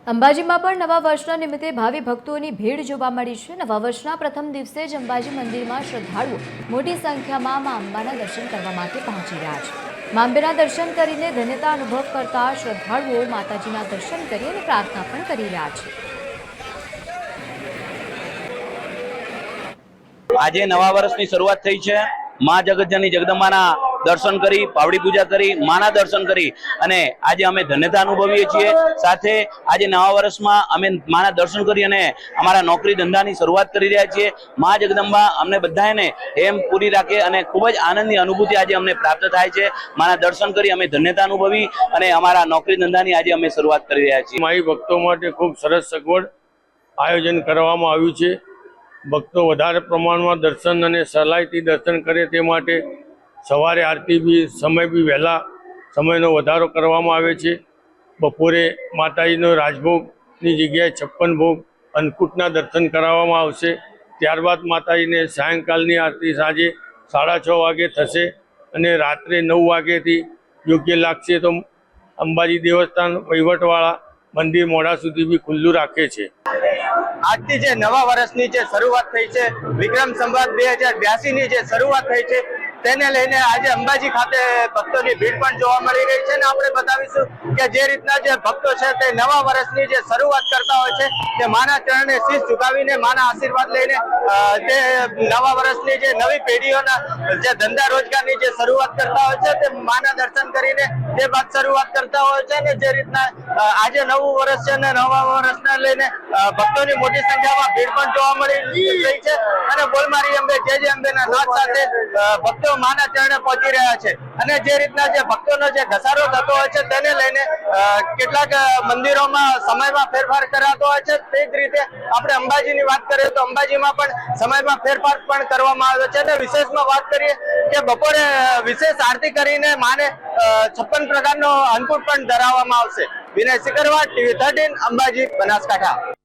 અંબાજીમાં પણ નવા વર્ષના નિમિત્તે ભાવિ ભક્તોની ભીડ જોવા મળી છે। નવા વર્ષના પ્રથમ દિવસે જ અંબાજી મંદિરમાં શ્રદ્ધાળુઓ મોટી સંખ્યામાં મા અંબાના દર્શન કરવા માટે પહોંચી રહ્યા છે। મા અંબેના દર્શન કરીને ધન્યતા અનુભવ કરતા શ્રદ્ધાળુઓ માતાજીના દર્શન કરી અને પ્રાર્થના પણ કરી રહ્યા છે। આજે નવા વર્ષની શરૂઆત થઈ છે। માં જગતજનની જગદંબાના દર્શન કરી, પાવડી પૂજા કરી, માના દર્શન કરી અને આજે અમે ધન્યતા અનુભવીએ છીએ। સાથે આજે નવા વર્ષમાં અમે માના દર્શન કરી અને અમારા નોકરી ધંધાની શરૂઆત કરી રહ્યા છીએ। માં જગદંબા અમને બધાને એમ પૂરી રાખે અને ખૂબ જ આનંદની અનુભૂતિ આજે અમને પ્રાપ્ત થાય છે। માના દર્શન કરી અમે ધન્યતા અનુભવી અને અમારા નોકરી ધંધાની આજે અમે શરૂઆત કરી રહ્યા છીએ। માઈ ભક્તો માટે ખૂબ સરસ સગવડ આયોજન કરવામાં આવ્યું છે। ભક્તો વધારે પ્રમાણમાં દર્શન અને સહેલાઈથી દર્શન કરે તે માટે સવારે આરતી બી સમય બી વહેલા સમયનો વધારો કરવામાં આવે છે। બપોરે માતાજીનો રાજભોગની જગ્યાએ 56 ભોગ અન્નકૂટના દર્શન કરાવવામાં આવશે। ત્યારબાદ માતાજીને સાયંકાલની આરતી સાંજે 6:30 વાગે થશે અને રાત્રે 9 વાગ્યાથી યોગ્ય લાગશે તો અંબાજી દેવસ્થાન વહીવટવાળા મંદિર મોડા સુધી બી ખુલ્લું રાખે છે। આજથી જે નવા વર્ષની જે શરૂઆત થઈ છે, વિક્રમ સંવત 2082 ની જે શરૂઆત થઈ છે તેને લઈને આજે અંબાજી ખાતે ભક્તોની ભીડ પણ જોવા મળી રહી છે અને આપણે બતાવીશું કે જે રીતના જે ભક્તો છે તે નવા વર્ષની જે શરૂઆત કરતા હોય છે તે માના ચરણે શીશ ઝુકાવીને માના આશીર્વાદ લઈને તે નવા વર્ષની જે નવી પેઢીઓના જે ધંધા રોજગારની જે શરૂઆત કરતા હોય છે તે માના દર્શન કરીને તે બાદ શરૂઆત કરતા હોય છે અને જે રીતના આજે નવું વર્ષ છે અને નવા વર્ષને લઈને ભક્તોની મોટી સંખ્યામાં ભીડ પણ જોવા મળી રહી છે અને બોલ મારી અંબે જય અંબેના નાદ સાથે ભક્તો માના ચરણે પહોંચી રહ્યા છે અને જે રીતના જે ભક્તોનો જે ઘસારો થતો હોય છે તેને લઈને કેટલાક મંદિરોમાં સમયમાં ફેરફાર કરાતો હોય છે। તે જ રીતે આપણે અંબાજીની વાત કરીએ તો અંબાજીમાં પણ સમયમાં ફેરફાર પણ કરવામાં આવ્યો છે અને વિશેષમાં વાત કરીએ કે બપોરે વિશેષ આરતી કરીને માને 56 પ્રકારનો અન્નકૂટ પણ ધરાવવામાં આવશે। વિનય સિકરવા, TV 13, અંબાજી, બનાસકાંઠા।